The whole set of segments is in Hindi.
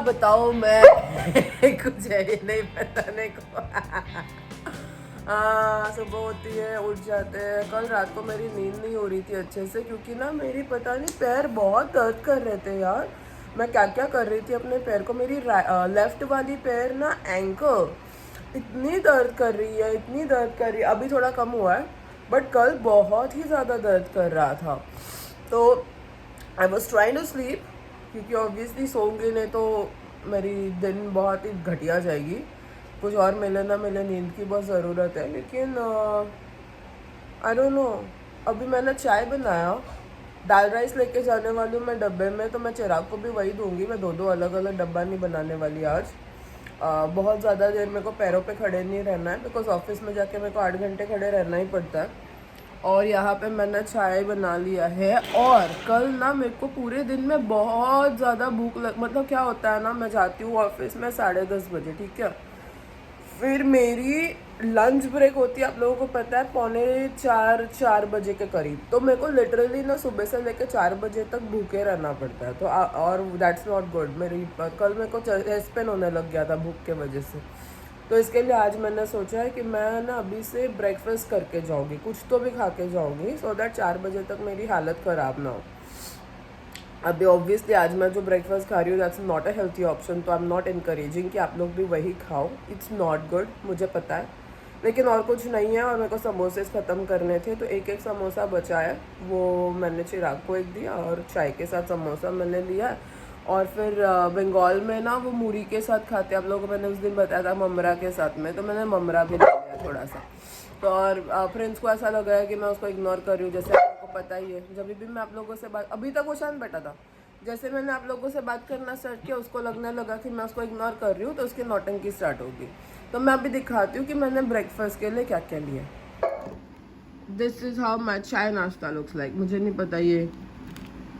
बताओ मैं कुछ है ही नहीं बताने को। सुबह होती है, उठ जाते हैं। कल रात को मेरी नींद नहीं हो रही थी अच्छे से, क्योंकि ना मेरी पता नहीं पैर बहुत दर्द कर रहे थे यार। मैं क्या क्या कर रही थी अपने पैर को। मेरी लेफ्ट वाली पैर ना, एंकल, इतनी दर्द कर रही है, इतनी दर्द कर रही है। अभी थोड़ा कम हुआ है, बट कल बहुत ही ज़्यादा दर्द कर रहा था। तो I was trying to sleep, क्योंकि ऑब्वियसली सोऊंगी नहीं तो मेरी दिन बहुत ही घटिया जाएगी। कुछ और मिले ना मिले, नींद की बहुत ज़रूरत है। लेकिन आई डोंट नो। अभी मैंने चाय बनाया, दाल राइस लेके जाने वाली हूँ मैं डब्बे में, तो मैं चिराग को भी वही दूंगी। मैं दो दो अलग अलग डब्बा नहीं बनाने वाली आज। बहुत ज़्यादा देर मेरे को पैरों पे खड़े नहीं रहना है, बिकॉज ऑफिस में जाके मेरे को 8 घंटे खड़े रहना ही पड़ता है। और यहाँ पे मैंने चाय बना लिया है। और कल ना मेरे को पूरे दिन में बहुत ज़्यादा भूख लग, मतलब क्या होता है ना, मैं जाती हूँ ऑफिस में 10:30 बजे, ठीक है। फिर मेरी लंच ब्रेक होती है, आप लोगों को पता है, 3:45 बजे के करीब। तो मेरे को लिटरली ना सुबह से लेकर 4 बजे तक भूखे रहना पड़ता है। तो और दैट्स नॉट गुड। मेरी कल मेरे को चेस्ट पेन होने लग गया था भूख के वजह से। तो इसके लिए आज मैंने सोचा है कि मैं ना अभी से ब्रेकफास्ट करके जाऊँगी, कुछ तो भी खा के जाऊँगी, सो दैट 4 बजे तक मेरी हालत ख़राब ना हो। अभी ऑब्वियसली आज मैं जो ब्रेकफास्ट खा रही हूँ that's not a healthy option, तो आई एम नॉट इनकरेजिंग कि आप लोग भी वही खाओ। इट्स नॉट गुड, मुझे पता है, लेकिन और कुछ नहीं है। और मेरे को समोसे ख़त्म करने थे, तो एक एक समोसा बचा है, वो मैंने चिराग को एक दिया, और चाय के साथ समोसा मैंने लिया। और फिर बंगाल में ना वो मूरी के साथ खाते हैं, आप लोगों को मैंने उस दिन बताया था ममरा के साथ में, तो मैंने ममरा भी ले लिया थोड़ा सा। तो और फ्रेंड्स को ऐसा लग रहा है कि मैं उसको इग्नोर कर रही हूँ, जैसे आपको पता ही है जब भी मैं आप लोगों से बात, अभी तक वो शांत बैठा था, जैसे मैंने आप लोगों से बात करना स्टार्ट किया उसको लगने लगा कि मैं उसको इग्नोर कर रही हूँ, तो उसकी नौटंकी स्टार्ट होगी। तो मैं अभी दिखाती हूँ कि मैंने ब्रेकफास्ट के लिए क्या क्या लिया। दिस इज़ हाउ माई चाय नाश्ता लुक्स लाइक। मुझे नहीं पता ये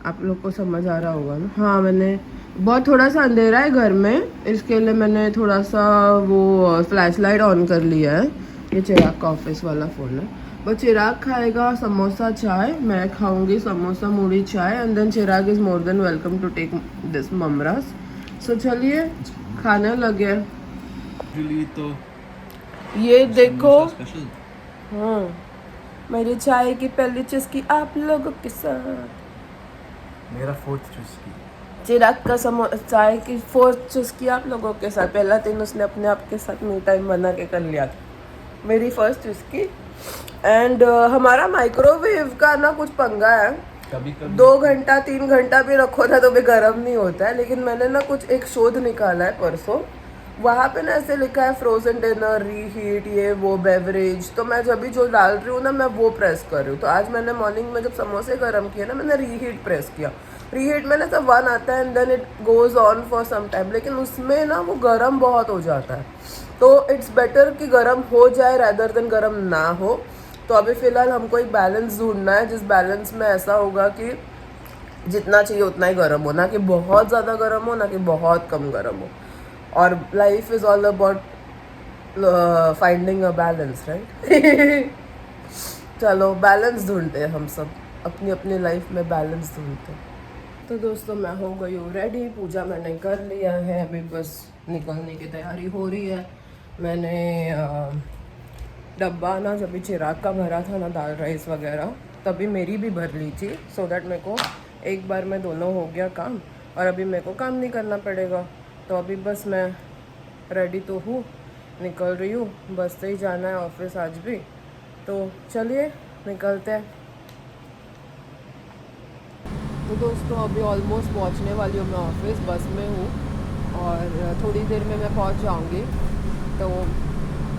आप लोग को समझ आ रहा होगा ना। हाँ, मैंने बहुत थोड़ा सा अंधेरा है घर में, इसके लिए मैंने थोड़ा सा वो फ्लैश लाइट ऑन कर लिया है। ये चिराग का ऑफिस वाला फ़ोन है। बस चिराग खाएगा समोसा चाय, मैं खाऊंगी समोसा मूढ़ी चाय, and then Chirag is more than welcome to take this mamras. So चलिए खाने लगे। तो ये देखो, स्पेशल हाँ, मेरी चाय की पहली चुस्की आप लोगों के साथ। मेरा फोर्थ चुस्की। चिराग का चाय की 4th चुस्की आप लोगों के साथ। पहला 3 उसने अपने आप के साथ मी टाइम बना के कर लिया था। मेरी फर्स्ट चुस्की। एंड हमारा माइक्रोवेव का ना कुछ पंगा है, कभी कभी 2 घंटा 3 घंटा भी रखो ना तो भी गर्म नहीं होता है। लेकिन मैंने ना कुछ एक शोध निकाला है परसों, वहाँ पे ना ऐसे लिखा है फ्रोजन डिनर रीहीट ये वो बेवरेज। तो मैं जब भी जो डाल रही हूँ ना मैं वो प्रेस कर रही हूँ। तो आज मैंने मॉर्निंग में जब समोसे गर्म किए ना, मैंने रीहीट प्रेस किया। रीहीट में ना सब 1 आता है and then it goes on for some time, लेकिन उसमें ना वो गर्म बहुत हो जाता है। तो इट्स बेटर कि गर्म हो जाए रैदर देन गर्म ना हो। तो अभी फ़िलहाल हमको एक बैलेंस ढूंढना है, जिस बैलेंस में ऐसा होगा कि जितना चाहिए उतना ही गर्म हो, ना कि बहुत ज़्यादा गर्म हो ना कि बहुत कम गर्म हो। और life is all about finding a balance, right. चलो बैलेंस ढूंढते हैं हम सब, अपनी अपनी लाइफ में बैलेंस ढूंढते हैं। तो दोस्तों मैं हो गई हूँ रेडी, पूजा मैंने कर लिया है, अभी बस निकलने की तैयारी हो रही है। मैंने डब्बा ना जब भी चिराग का भरा था ना दाल राइस वगैरह, तभी मेरी भी भर ली थी, सो दैट मेरे को एक बार में दोनों हो गया काम, और अभी मेरे को काम नहीं करना पड़ेगा। तो अभी बस मैं रेडी तो हूँ, निकल रही हूँ, बस से ही जाना है ऑफिस आज भी। तो चलिए निकलते हैं। तो दोस्तों अभी ऑलमोस्ट पहुंचने वाली हूँ मैं ऑफिस, बस में हूँ, और थोड़ी देर में मैं पहुंच जाऊँगी। तो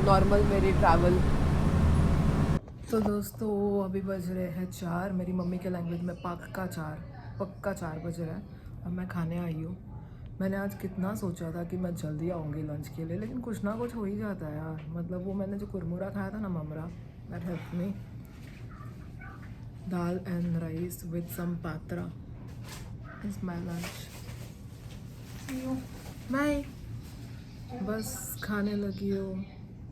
नॉर्मल मेरी ट्रैवल। तो दोस्तों अभी बज रहे हैं 4, मेरी मम्मी के लैंग्वेज में पक्का 4 बज रहा है, और मैं खाने आई हूँ। मैंने आज कितना सोचा था कि मैं जल्दी आऊँगी लंच के लिए, लेकिन कुछ ना कुछ हो ही जाता है यार। मतलब वो मैंने जो कुरमुरा खाया था ना ममरा, that help me. Dal and rice with some patra is my lunch. Bye. बस खाने लगी हो,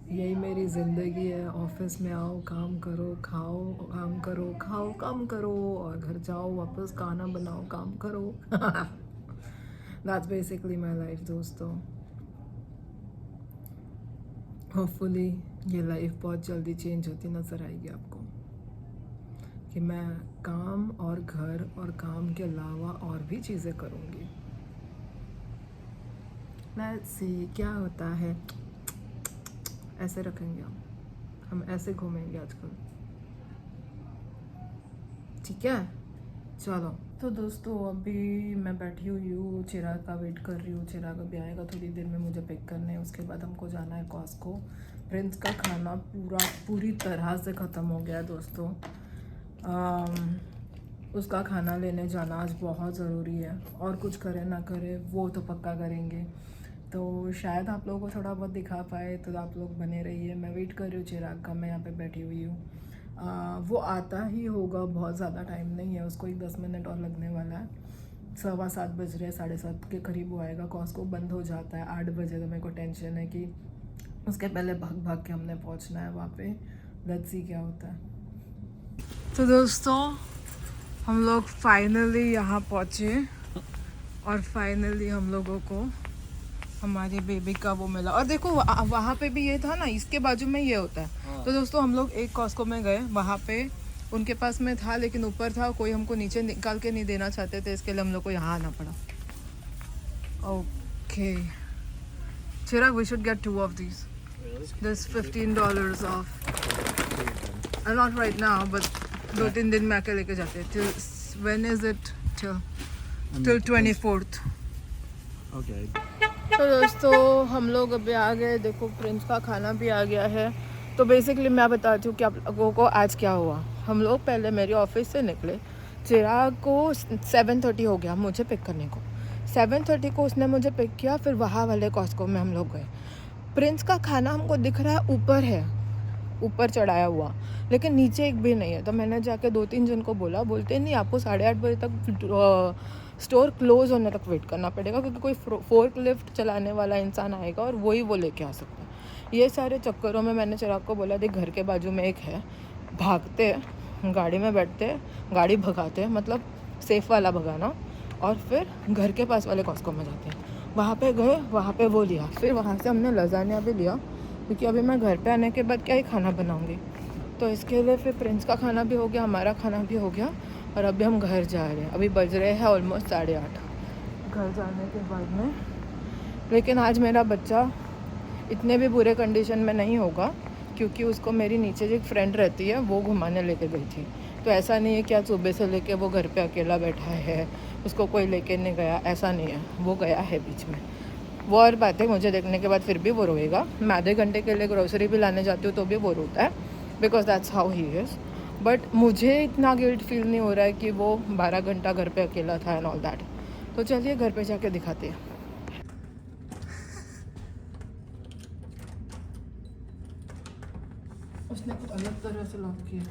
यही मेरी ज़िंदगी है। ऑफिस में आओ, काम करो, खाओ, काम करो, खाओ, काम करो, और घर जाओ वापस खाना बनाओ, काम करो। दैट्स बेसिकली माई लाइफ दोस्तों। होपफुली ये लाइफ बहुत जल्दी चेंज होती नज़र आएगी आपको, कि मैं काम और घर और काम के अलावा और भी चीज़ें करूँगी। लेट्स सी क्या होता है। ऐसे रखेंगे हम ऐसे घूमेंगे आजकल, ठीक है। चलो तो दोस्तों अभी मैं बैठी हुई हूँ, चिराग का वेट कर रही हूँ। चिराग अभी आएगा थोड़ी देर में, मुझे पिक करने, उसके बाद हमको जाना है कॉस्को। प्रिंस का खाना पूरी तरह से ख़त्म हो गया है दोस्तों। उसका खाना लेने जाना आज बहुत ज़रूरी है, और कुछ करे ना करे वो तो पक्का करेंगे। तो शायद आप लोगों को थोड़ा बहुत दिखा पाए, तो आप लोग बने रहिए। मैं वेट कर रही हूँ चिराग का, मैं यहाँ पे बैठी हुई हूँ। वो आता ही होगा, बहुत ज़्यादा टाइम नहीं है उसको, 10 मिनट और लगने वाला है। 7:15 बज रहे हैं, 7:30 के करीब वो आएगा। कॉस्को बंद हो जाता है 8 बजे, तो मेरे को टेंशन है कि उसके पहले भाग भाग के हमने पहुँचना है वहाँ पे। लेट्स सी क्या होता है। तो दोस्तों हम लोग फाइनली यहाँ पहुँचे, और फाइनली हम लोगों को हमारी बेबी का वो मिला। और देखो वहाँ पे भी ये था ना, इसके बाजू में ये होता है। तो दोस्तों हम लोग एक कॉस्को में गए, वहाँ पे उनके पास में था लेकिन ऊपर था, कोई हमको नीचे निकाल के नहीं देना चाहते थे, इसके लिए हम लोग को यहाँ आना पड़ा। Okay Chirag, we should get 2 of these. This $15 off. Not right now, but 2-3 दिन में आके लेके जाते हैं। Till when is it? Till 24th. Okay. तो दोस्तों हम लोग अभी आ गए, देखो प्रिंस का खाना भी आ गया है। तो बेसिकली मैं बताती हूँ कि आप लोगों को आज क्या हुआ। हम लोग पहले मेरे ऑफिस से निकले, चिराग को 7:30 हो गया मुझे पिक करने को। 7:30 को उसने मुझे पिक किया, फिर वहाँ वाले कॉस्को में हम लोग गए। प्रिंस का खाना हमको दिख रहा है ऊपर है, ऊपर चढ़ाया हुआ, लेकिन नीचे एक भी नहीं है। तो मैंने जाके 2-3 जन को बोला, बोलते नहीं आपको 8:30 बजे तक स्टोर क्लोज होने तक वेट करना पड़ेगा, क्योंकि कोई फोर्क लिफ्ट चलाने वाला इंसान आएगा और वही वो लेके आ सकता है। ये सारे चक्करों में मैंने चिराग को बोला, देख घर के बाजू में एक है, भागते गाड़ी में बैठते, गाड़ी भगाते, मतलब सेफ वाला भगाना, और फिर घर के पास वाले कॉस्को में जाते हैं। वहाँ पे गए, वहाँ पे वो लिया, फिर वहाँ से हमने लजानिया भी लिया, क्योंकि अभी मैं घर पे आने के बाद क्या ही खाना बनाऊँगी। तो इसके लिए फिर प्रिंस का खाना भी हो गया, हमारा खाना भी हो गया, और अभी हम घर जा रहे हैं। अभी बज रहे हैं ऑलमोस्ट 8:30 घर जाने के बाद में। लेकिन आज मेरा बच्चा इतने भी बुरे कंडीशन में नहीं होगा, क्योंकि उसको मेरी नीचे जो एक फ्रेंड रहती है वो घुमाने लेके गई थी। तो ऐसा नहीं है कि आज सुबह से लेके वो घर पे अकेला बैठा है, उसको कोई लेके नहीं गया, ऐसा नहीं है। वो गया है बीच में, वो और बात है, मुझे देखने के बाद फिर भी वो रोएगा। मैं आधे घंटे के लिए ग्रोसरी भी लाने जाती हूँ तो भी वो रोता है, because that's how he is. But मुझे इतना गिल्ट फील नहीं हो रहा है कि वो 12 घंटा घर पे अकेला था एंड ऑल दैट। तो चलिए घर पे जाके दिखाते हैं। उसने कुछ अलग तरह से लॉक किया।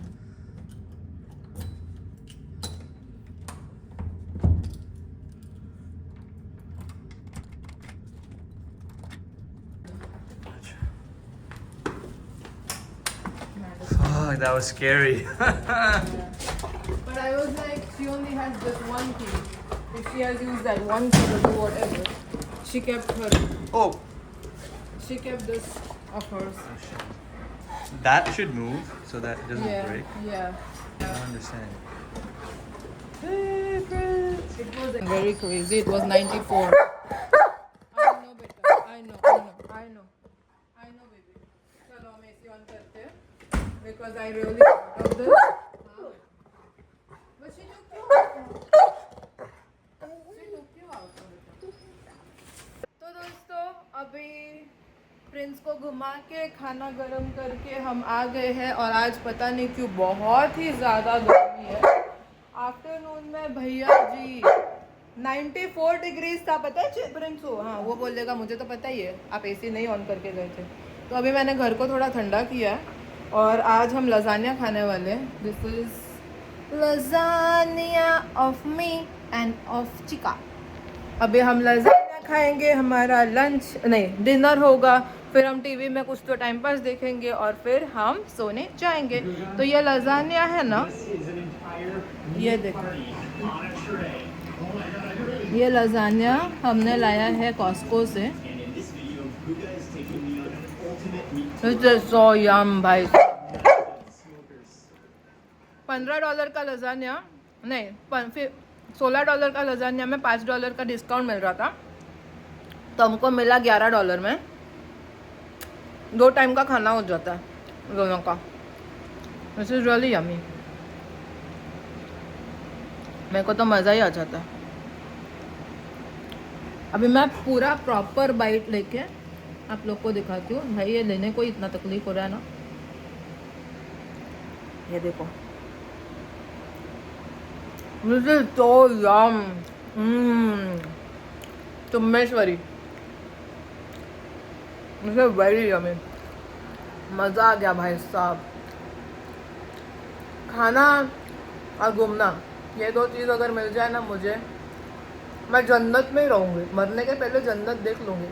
Oh, that was scary. But I was like, she only has this one key. If she has used that one key to do whatever, she kept this of hers. That should move so that it doesn't break. Yeah. I don't understand. It was very crazy. It was 94. I know, beta. I know, baby. चलो हम AC on करते हैं, because I really thought of this. But she took you out. तो दोस्तों अभी प्रिंस को घुमा के खाना गरम करके हम आ गए हैं, और आज पता नहीं क्यों बहुत ही ज़्यादा गर्मी है। आफ्टरनून में भैया जी 94 डिग्रीज था, पता है प्रिंस को? हाँ वो बोलेगा, मुझे तो पता ही है, आप एसी नहीं ऑन करके गए थे। तो अभी मैंने घर को थोड़ा ठंडा किया है, और आज हम लजानिया खाने वाले हैं। This is lasagna of me and of Chika. अभी हम लजानिया खाएंगे, हमारा लंच नहीं डिनर होगा, फिर हम टीवी में कुछ तो टाइम पास देखेंगे, और फिर हम सोने जाएंगे। तो ये लजानिया है ना, ये देखो, ये लजानिया हमने लाया है कॉस्को से। सो यम भाई। $15 का लजानिया नहीं, फिर $16 का लजानिया में $5 का डिस्काउंट मिल रहा था, तो हमको मिला $11 में। 2 टाइम का खाना हो जाता है दोनों का। This is really yummy. मेरे को तो मज़ा ही आ जाता है। अभी मैं पूरा प्रॉपर बाइट लेके आप लोग को दिखाती हूँ। भाई ये लेने को इतना तकलीफ हो रहा है ना। ये देखो, मुझे तो यम। चुम्मेश्वरी, मुझे वेरी यमी। मज़ा आ गया भाई साहब। खाना और घूमना, ये 2 चीज़ अगर मिल जाए ना मुझे, मैं जन्नत में ही रहूँगी। मरने के पहले जन्नत देख लूँगी।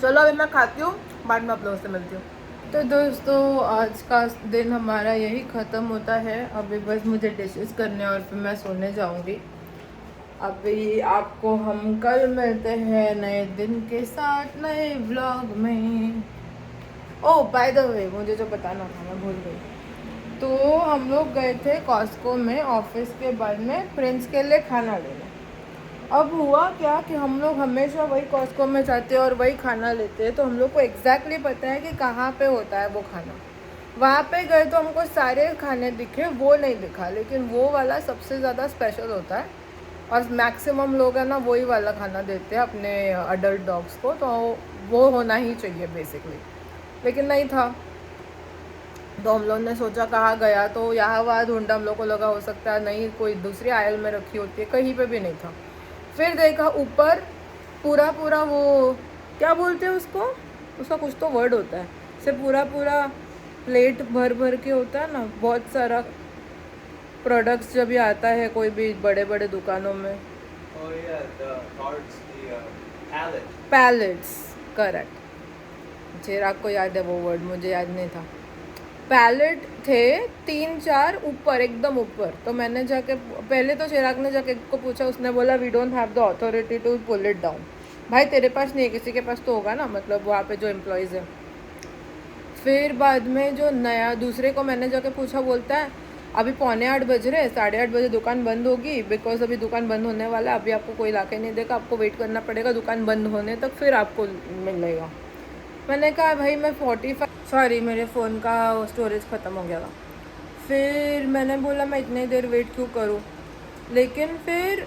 चलो अभी मैं खाती हूँ, बाद में आप लोगों से मिलती हूँ। तो दोस्तों आज का दिन हमारा यही ख़त्म होता है। अभी बस मुझे डिशेस करने और फिर मैं सोने जाऊँगी। अभी आपको हम कल मिलते हैं नए दिन के साथ, नए व्लॉग में। ओह बाय द वे, मुझे जो बताना था मैं भूल गई। तो हम लोग गए थे कॉस्को में ऑफिस के बाद में प्रिंस के लिए खाना लेने। अब हुआ क्या कि हम लोग हमेशा वही कॉस्को में जाते हैं और वही खाना लेते हैं, तो हम लोग को एग्जैक्टली पता है कि कहाँ पे होता है वो खाना। वहाँ पे गए तो हमको सारे खाने दिखे, वो नहीं दिखा, लेकिन वो वाला सबसे ज़्यादा स्पेशल होता है और मैक्सिमम लोग है ना वही वाला खाना देते हैं अपने अडल्ट डॉग्स को, तो वो होना ही चाहिए बेसिकली, लेकिन नहीं था। तो हम लोग ने सोचा कहाँ गया, तो यहाँ वहाँ ढूंढा, हम लोग को लगा हो सकता है नहीं कोई दूसरी आयल में रखी होती है, कहीं पे भी नहीं था। फिर देखा ऊपर पूरा पूरा वो क्या बोलते हैं उसको, उसका कुछ तो वर्ड होता है, से पूरा पूरा प्लेट भर भर के होता है ना, बहुत सारा प्रोडक्ट्स जब ये आता है कोई भी बड़े बड़े दुकानों में। Oh yeah, the cards, the palette. Palettes, correct. Chirag को याद है वो वर्ड, मुझे याद नहीं था। पैलेट थे 3-4 ऊपर, एकदम ऊपर। तो मैंने जाके पहले तो चिराग ने जाके को पूछा, उसने बोला we don't have the authority to pull it down. भाई तेरे पास नहीं है, किसी के पास तो होगा ना, मतलब वहाँ पे जो एम्प्लॉयज़ है। फिर बाद में जो नया दूसरे को मैंने जाके पूछा, बोलता है अभी 7:45 बज रहे, 8:30 बजे दुकान बंद होगी, बिकॉज अभी दुकान बंद होने वाला है, अभी आपको कोई ला के नहीं देगा, आपको वेट करना पड़ेगा दुकान बंद होने तक, फिर आपको मिलेगा। मैंने कहा भाई मैं 45, सॉरी मेरे फ़ोन का स्टोरेज ख़त्म हो गया था। फिर मैंने बोला मैं इतनी देर वेट क्यों करूँ, लेकिन फिर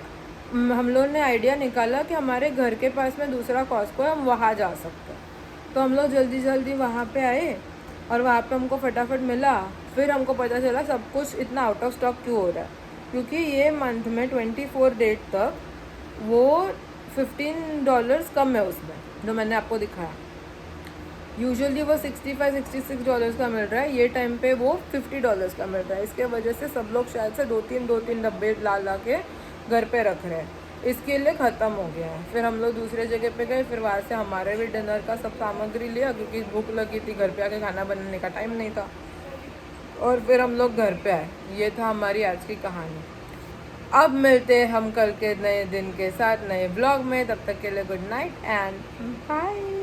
हम लोग ने आइडिया निकाला कि हमारे घर के पास में दूसरा कॉस्को है, हम वहाँ जा सकते हैं। तो हम लोग जल्दी जल्दी वहाँ पे आए और वहाँ पे हमको फटाफट मिला। फिर हमको पता चला सब कुछ इतना आउट ऑफ स्टॉक क्यों हो रहा है, क्योंकि ये मंथ में 24 डेट तक वो $15 कम है उसमें, जो मैंने आपको दिखाया। यूजुअली वो $65-66 का मिल रहा है, ये टाइम पे वो $50 का मिल रहा है। इसके वजह से सब लोग शायद से 2-3 डब्बे ला के घर पे रख रहे हैं, इसके लिए ख़त्म हो गया है। फिर हम लोग दूसरे जगह पे गए, फिर वहाँ से हमारे भी डिनर का सब सामग्री लिया, क्योंकि भूख लगी थी, घर पे आके खाना बनाने का टाइम नहीं था। और फिर हम लोग घर पे आए। ये था हमारी आज की कहानी। अब मिलते हैं हम कल के नए दिन के साथ नए ब्लॉग में, तब तक के लिए गुड नाइट एंड बाय।